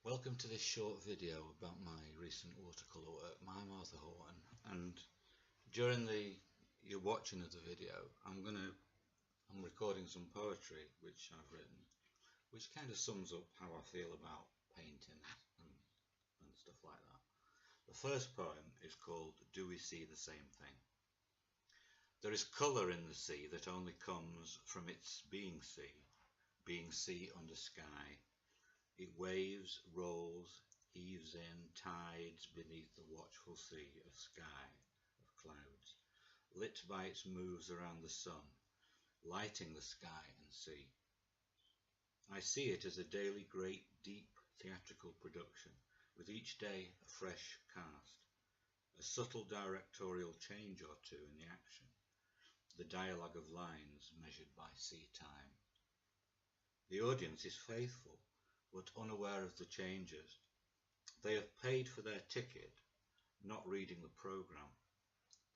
Welcome to this short video about my recent watercolour work. I'm Arthur Horne, and during your watching of the video I'm recording some poetry which I've written, which kind of sums up how I feel about painting and stuff like that. The first poem is called Do We See the Same Thing? There is colour in the sea that only comes from its being sea under sky. It waves, rolls, heaves in, tides beneath the watchful sea of sky, of clouds, lit by its moves around the sun, lighting the sky and sea. I see it as a daily great deep theatrical production, with each day a fresh cast, a subtle directorial change or two in the action, the dialogue of lines measured by sea time. The audience is faithful, but unaware of the changes. They have paid for their ticket, not reading the programme.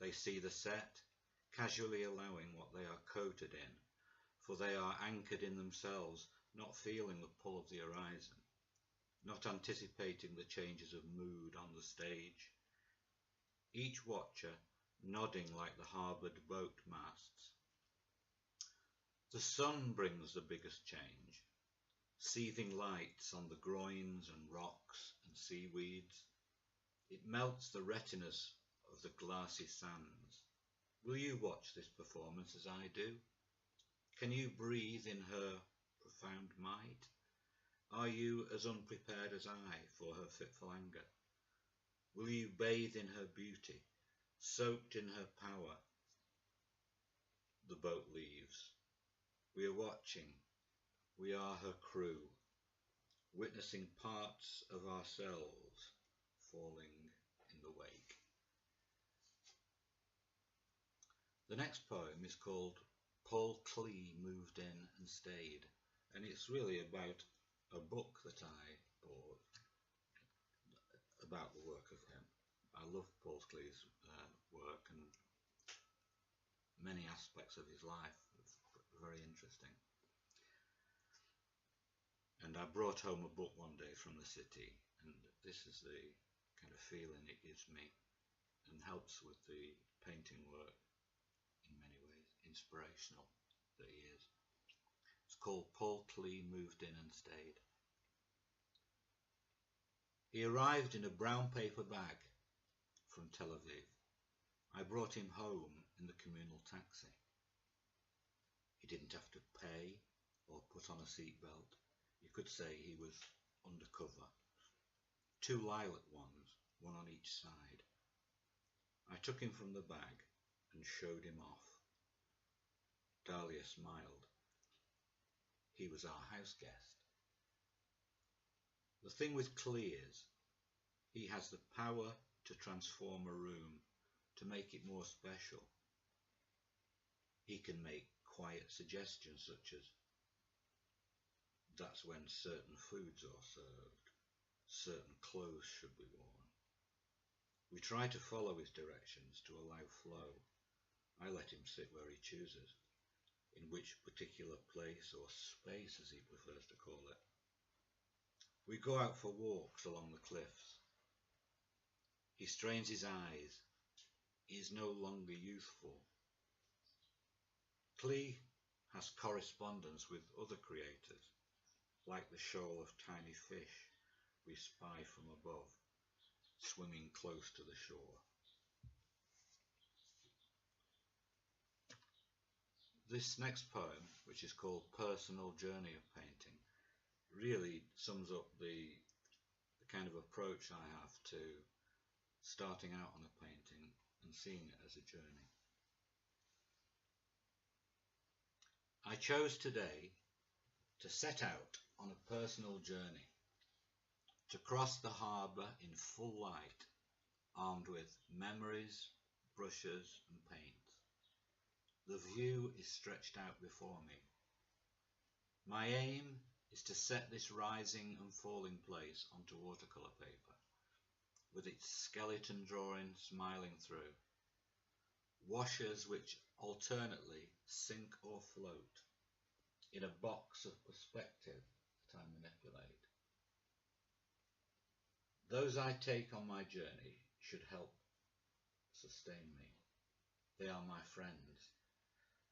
They see the set, casually allowing what they are coated in, for they are anchored in themselves, not feeling the pull of the horizon, not anticipating the changes of mood on the stage. Each watcher nodding like the harboured boat masts. The sun brings the biggest change. Seething lights on the groins and rocks and seaweeds. It melts the retinas of the glassy sands. Will you watch this performance as I do? Can you breathe in her profound might? Are you as unprepared as I for her fitful anger? Will you bathe in her beauty, soaked in her power? The boat leaves. We are watching. We are her crew, witnessing parts of ourselves falling in the wake. The next poem is called Paul Klee Moved In and Stayed, and it's really about a book that I bought about the work of him. I love Paul Klee's work, and many aspects of his life are very interesting. And I brought home a book one day from the city, and this is the kind of feeling it gives me and helps with the painting work in many ways, inspirational that he is. It's called Paul Klee Moved In and Stayed. He arrived in a brown paper bag from Tel Aviv. I brought him home in the communal taxi. He didn't have to pay or put on a seatbelt. You could say he was undercover. 2 lilac ones, one on each side. I took him from the bag and showed him off. Dahlia smiled. He was our house guest. The thing with Klee is, he has the power to transform a room, to make it more special. He can make quiet suggestions such as, that's when certain foods are served, certain clothes should be worn. We try to follow his directions to allow flow. I let him sit where he chooses, in which particular place or space as he prefers to call it. We go out for walks along the cliffs. He strains his eyes. He is no longer youthful. Klee has correspondence with other creators, like the shoal of tiny fish we spy from above, swimming close to the shore. This next poem, which is called Personal Journey of Painting, really sums up the kind of approach I have to starting out on a painting and seeing it as a journey. I chose today to set out on a personal journey, to cross the harbour in full light, armed with memories, brushes and paints. The view is stretched out before me. My aim is to set this rising and falling place onto watercolour paper, with its skeleton drawing smiling through, washes which alternately sink or float in a box of perspective that I manipulate. Those I take on my journey should help sustain me. They are my friends,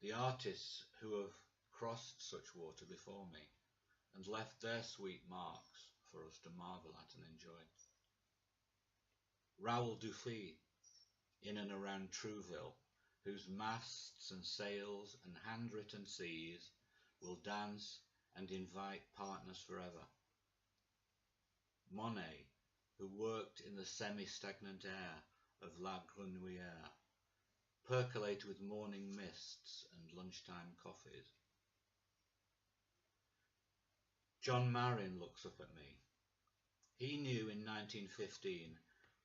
the artists who have crossed such water before me and left their sweet marks for us to marvel at and enjoy. Raoul Dufy, in and around Trouville, whose masts and sails and handwritten seas will dance and invite partners forever. Monet, who worked in the semi-stagnant air of La Grenouillère, percolate with morning mists and lunchtime coffees. John Marin looks up at me. He knew in 1915,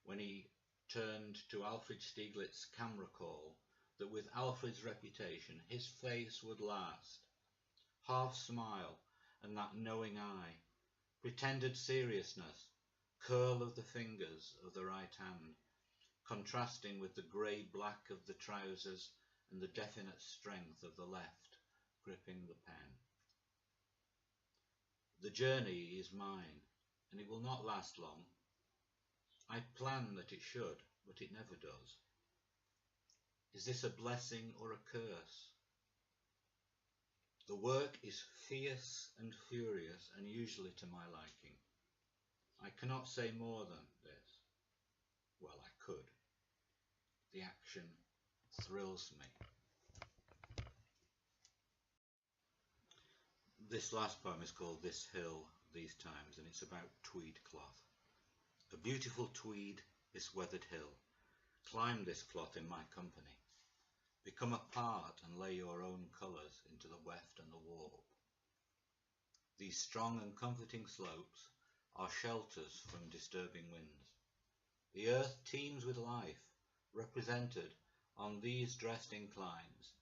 when he turned to Alfred Stieglitz's camera call, that with Alfred's reputation his face would last. Half smile and that knowing eye, pretended seriousness, curl of the fingers of the right hand, contrasting with the grey-black of the trousers and the definite strength of the left, gripping the pen. The journey is mine, and it will not last long. I plan that it should, but it never does. Is this a blessing or a curse? The work is fierce and furious, and usually to my liking. I cannot say more than this. Well, I could. The action thrills me. This last poem is called This Hill, These Times, and it's about tweed cloth. A beautiful tweed, this weathered hill. Climb this cloth in my company. Become a part and lay your own colours into the weft and the warp. These strong and comforting slopes are shelters from disturbing winds. The earth teems with life, represented on these dressed inclines.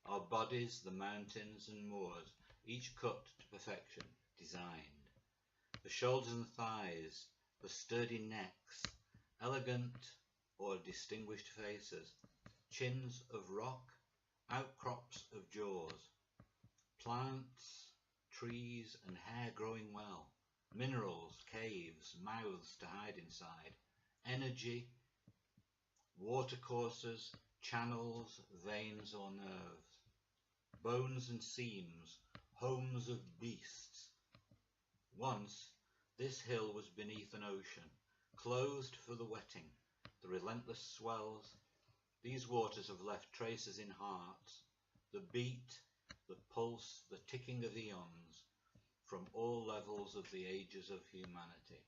Our bodies, the mountains and moors, each cut to perfection, designed. The shoulders and thighs, the sturdy necks, elegant or distinguished faces, chins of rock, outcrops of jaws, plants, trees and hair growing well, minerals, caves, mouths to hide inside, energy, watercourses, channels, veins or nerves, bones and seams, homes of beasts. Once this hill was beneath an ocean, closed for the wetting, the relentless swells. These waters have left traces in hearts, the beat, the pulse, the ticking of eons, from all levels of the ages of humanity.